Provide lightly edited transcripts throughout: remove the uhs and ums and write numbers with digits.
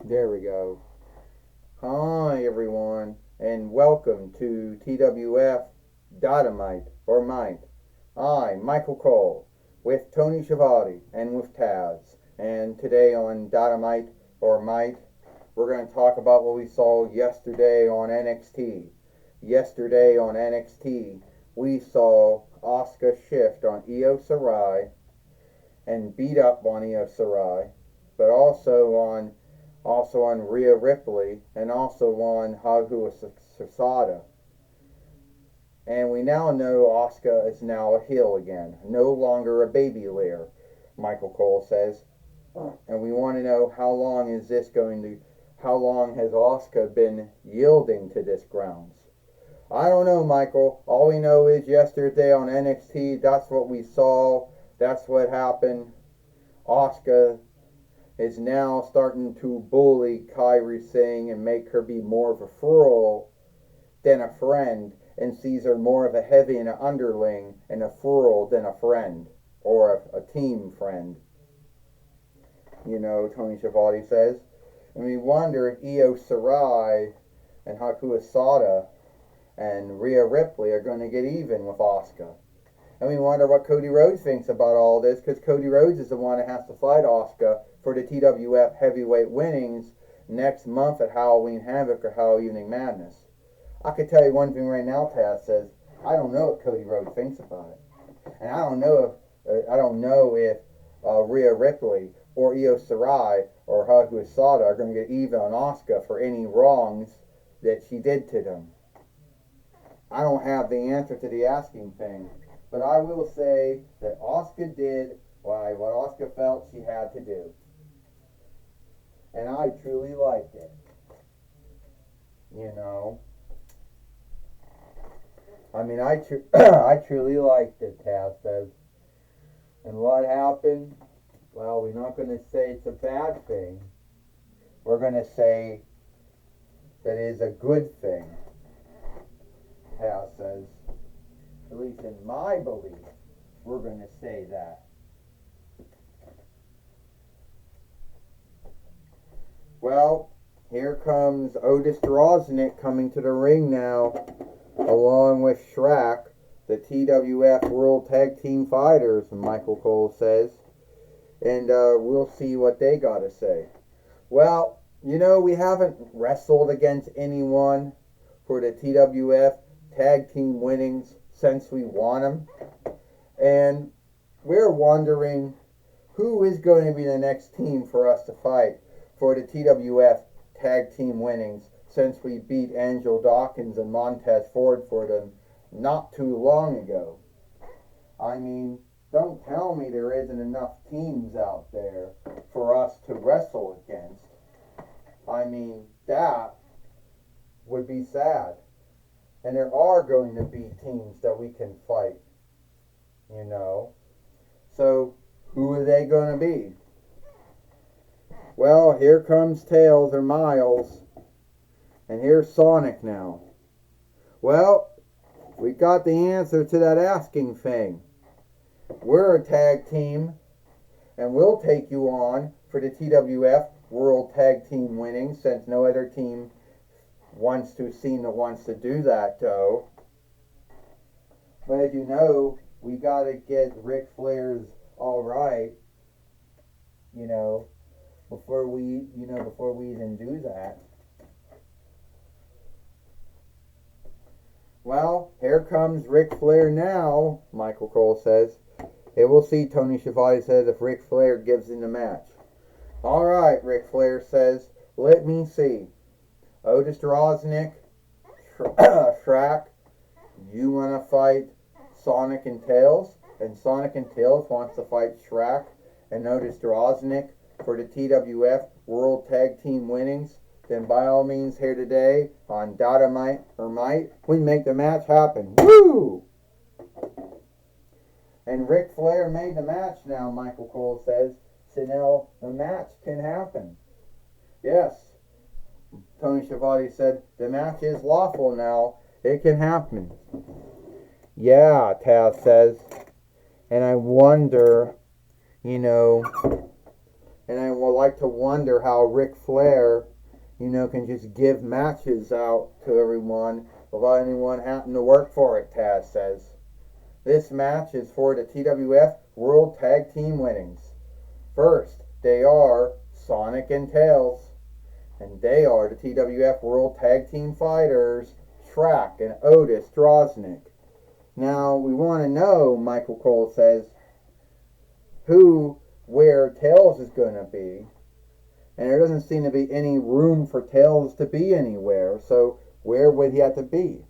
There we go. Hi, everyone, and welcome to TWF Dynamite or Might. I, Michael Cole, with Tony Schiavone and with Taz. And today on Dynamite or Might, we're going to talk about what we saw yesterday on NXT. Yesterday on NXT, we saw Asuka shift on Io Shirai and beat up on Io Shirai, but also on Rhea Ripley, and also on Hagu Sasada. And we now know Asuka is now a heel again, no longer a baby layer, Michael Cole says. And we want to know how long has Asuka been yielding to this grounds? I don't know, Michael. All we know is yesterday on NXT, that's what we saw, that's what happened. Asuka is now starting to bully Kairi Singh and make her be more of a fool than a friend, and sees her more of a heavy and an underling and a fool than a friend or a team friend. Tony Schiavone says. And we wonder if Io Shirai and Haku Asada and Rhea Ripley are going to get even with Asuka. And we wonder what Cody Rhodes thinks about all this, because Cody Rhodes is the one that has to fight Asuka for the TWF heavyweight winnings next month at Halloween Havoc or Halloween Madness. I could tell you one thing right now, Taz says, I don't know what Cody Rhodes thinks about it. And I don't know if Rhea Ripley or Io Shirai or Haku Asada are going to get even on Asuka for any wrongs that she did to them. I don't have the answer to the asking thing. But I will say that Asuka did what Asuka felt she had to do. And I truly liked it. I truly liked it, Taz says. And what happened? Well, we're not going to say it's a bad thing. We're going to say that it is a good thing, Taz says. At least in my belief, we're going to say that. Well, here comes Otis Droznik coming to the ring now, along with Shrek, the TWF World Tag Team Fighters, Michael Cole says. And we'll see what they got to say. Well, we haven't wrestled against anyone for the TWF Tag Team winnings since we won them. And we're wondering who is going to be the next team for us to fight for the TWF Tag Team winnings, since we beat Angel Dawkins and Montez Ford for them not too long ago. I mean, don't tell me there isn't enough teams out there for us to wrestle against. I mean, that would be sad. And there are going to be teams that we can fight, So, who are they going to be? Well, here comes Tails or Miles. And here's Sonic now. Well, we got the answer to that asking thing. We're a tag team, and we'll take you on for the TWF World Tag Team winnings, since no other team wants to do that, though. But as you know, we got to get Ric Flair's all right, before we even do that. Well, here comes Ric Flair now, Michael Cole says. And we'll see, Tony Schiavone says, if Ric Flair gives in the match. All right, Ric Flair says, let me see. Otis Droznik, Shrek, you want to fight Sonic and Tails? And Sonic and Tails wants to fight Shrek and Otis Droznik for the TWF World Tag Team winnings? Then by all means, here today on Dynamite or Might, we make the match happen. Woo! And Ric Flair made the match now, Michael Cole says. So now the match can happen. Yes, Tony Schiavone said, the match is lawful now. It can happen. Yeah, Taz says. And I wonder, And I would like to wonder how Ric Flair, can just give matches out to everyone without anyone having to work for it, Taz says. This match is for the TWF World Tag Team winnings. First, they are Sonic and Tails, and they are the TWF World Tag Team Fighters, Shrek and Otis Droznik. Now, we want to know, Michael Cole says, where Tails is going to be. And there doesn't seem to be any room for Tails to be anywhere, so where would he have to be?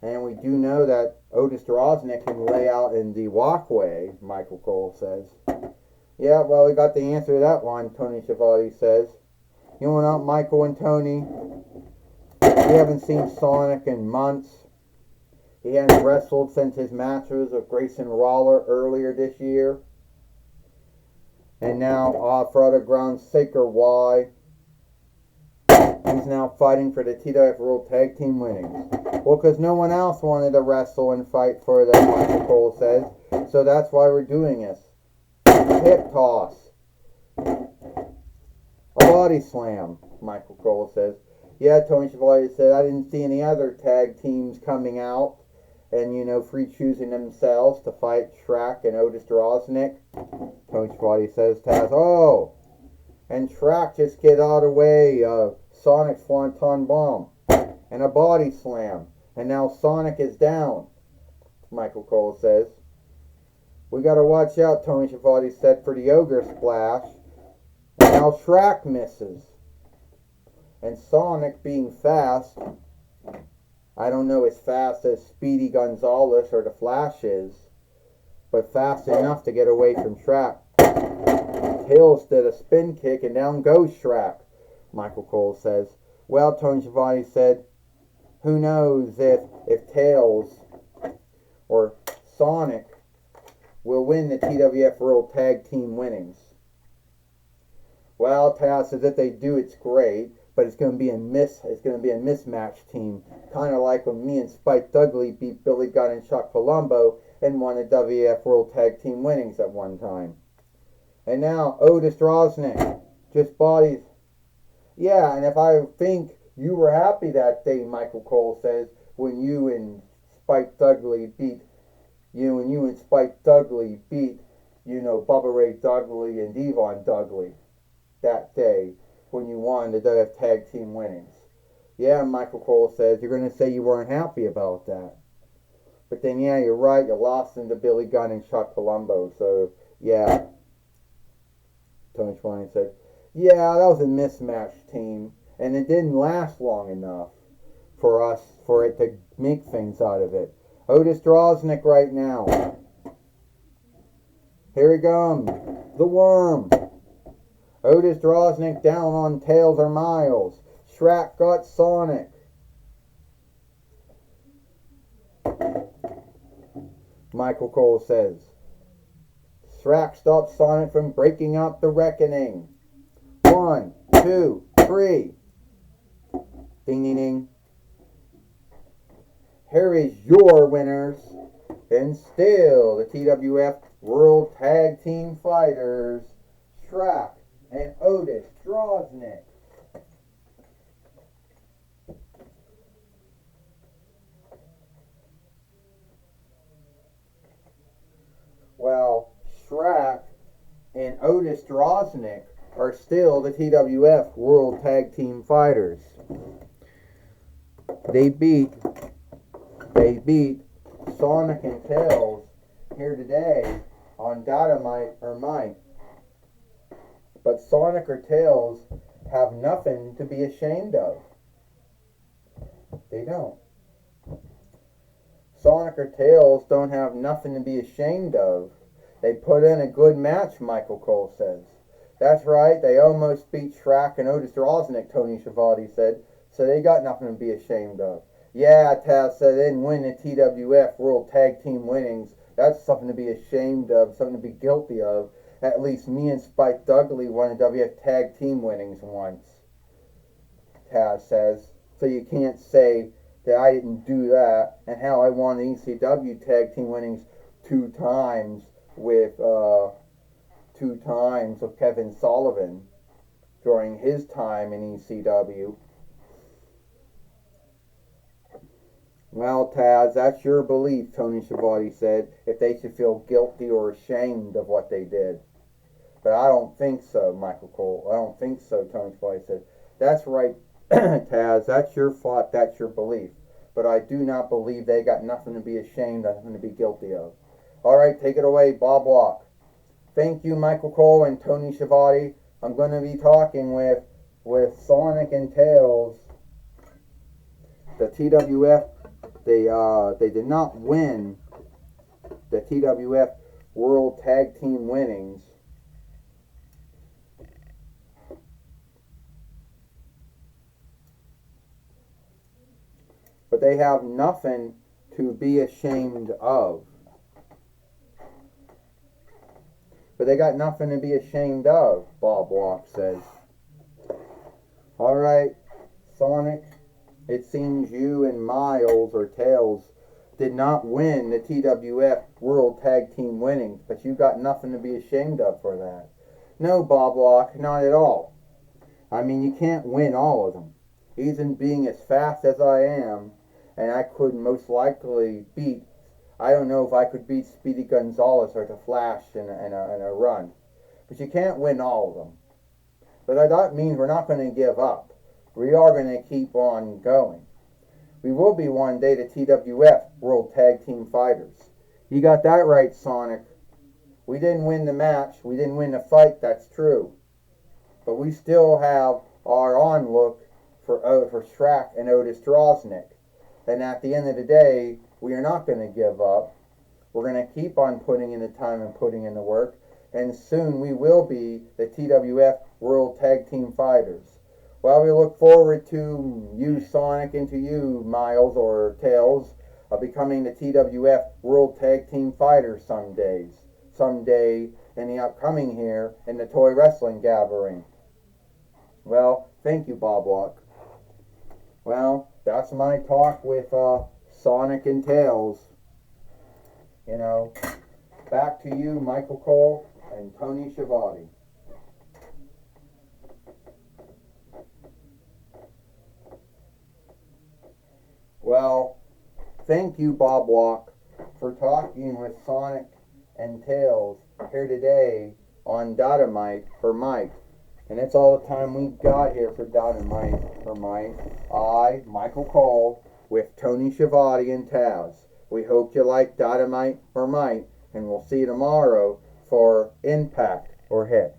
And we do know that Otis Droznik can lay out in the walkway, Michael Cole says. Yeah, well, we got the answer to that one, Tony Schiavone says. You know what, Michael and Tony? We haven't seen Sonic in months. He hadn't wrestled since his matches with Grayson Waller earlier this year. And now, for other grounds, sacred why, he's now fighting for the TWF World Tag Team winnings. Well, because no one else wanted to wrestle and fight for them, Michael Cole says. So that's why we're doing this. Hip toss. A body slam, Michael Cole says. Yeah, Tony Schiavone said, I didn't see any other tag teams coming out and, free choosing themselves to fight Shrek and Otis Droznik. Tony Schiavone says, Taz, oh, and Shrek just get out of the way of Sonic's Swanton Bomb and a body slam. And now Sonic is down, Michael Cole says. We got to watch out, Tony Schiavone said, for the Ogre Splash. And now Shrek misses. And Sonic being fast, I don't know as fast as Speedy Gonzalez or the Flash is, but fast enough to get away from Shrek. Tails did a spin kick and down goes Shrek, Michael Cole says. Well, Tony Schiavone said, who knows if Tails or Sonic will win the TWF World Tag Team winnings. Well, Taz says if they do, it's great, but it's going to be a mismatch team, kind of like when me and Spike Dudley beat Billy Gunn and Chuck Palumbo and won the WWF World Tag Team winnings at one time. And now Otis Droznik just bodies. Yeah, and if I think you were happy that day, Michael Cole says, when you and Spike Dudley beat, Bubba Ray Dudley and Devon Dudley that day when you won the WWF Tag Team winnings. Yeah, Michael Cole says, you're going to say you weren't happy about that. But then, yeah, you're right, you lost into Billy Gunn and Chuck Palumbo, so, yeah. Tony Schiavone said, yeah, that was a mismatched team, and it didn't last long enough for it to make things out of it. Otis Droznik right now. Here he comes, the Worm. Otis Droznik down on Tails or Miles. Shrek got Sonic. Michael Cole says, Shrek stops Sonic from breaking up the reckoning. 1, 2, 3. Ding, ding, ding. Here is your winners, and still the TWF World Tag Team Fighters, Shrek and Otis Droznik. Well, Shrek and Otis Droznik are still the TWF World Tag Team Fighters. They beat Sonic and Tails here today on Dynamite or Mike. But Sonic or Tails have nothing to be ashamed of. They don't. Sonic or Tails don't have nothing to be ashamed of. They put in a good match, Michael Cole says. That's right, they almost beat Shrek and Otis Droznik, Tony Schiavone said, so they got nothing to be ashamed of. Yeah, Taz said they didn't win the TWF World Tag Team winnings. That's something to be ashamed of, something to be guilty of. At least me and Spike Dudley won the WF Tag Team winnings once, Taz says. So you can't say that I didn't do that. And hell, I won the ECW Tag Team winnings 2 times with 2 times with Kevin Sullivan during his time in ECW. Well, Taz, that's your belief, Tony Schiavone said, if they should feel guilty or ashamed of what they did. But I don't think so, Michael Cole. I don't think so, Tony Schiavone said. That's right, Taz, that's your thought, that's your belief. But I do not believe they got nothing to be ashamed of, nothing to be guilty of. All right, take it away, Bob Walk. Thank you, Michael Cole and Tony Schiavone. I'm going to be talking with Sonic and Tails. The TWF, they did not win the TWF World Tag Team winnings. But they have nothing to be ashamed of. But they got nothing to be ashamed of, Bob Walk says. All right, Sonic, it seems you and Miles or Tails did not win the TWF World Tag Team winnings, but you got nothing to be ashamed of for that. No, Bob Walk, not at all. I mean, you can't win all of them. Even being as fast as I am, and I could most likely beat, I don't know if I could beat Speedy Gonzalez or the Flash in a run. But you can't win all of them. But that means we're not going to give up. We are going to keep on going. We will be one day the TWF World Tag Team Fighters. You got that right, Sonic. We didn't win the match. We didn't win the fight, that's true. But we still have our onlook for Shrek and Otis Droznik. And at the end of the day, we are not going to give up. We're going to keep on putting in the time and putting in the work. And soon we will be the TWF World Tag Team Fighters. Well, we look forward to you, Sonic, and to you, Miles or Tails, becoming the TWF World Tag Team Fighters someday in the upcoming here in the Toy Wrestling Gathering. Well, thank you, Bob Walk. Well, that's my talk with Sonic and Tails. You know, back to you, Michael Cole and Tony Schiavone. Well, thank you, Bob Walk, for talking with Sonic and Tails here today on Dynamite for Mike. And that's all the time we've got here for Dynamite for Mike. I, Michael Cole, with Tony Schiavone and Taz. We hope you like Dynamite for Mike, and we'll see you tomorrow for Impact or Hit.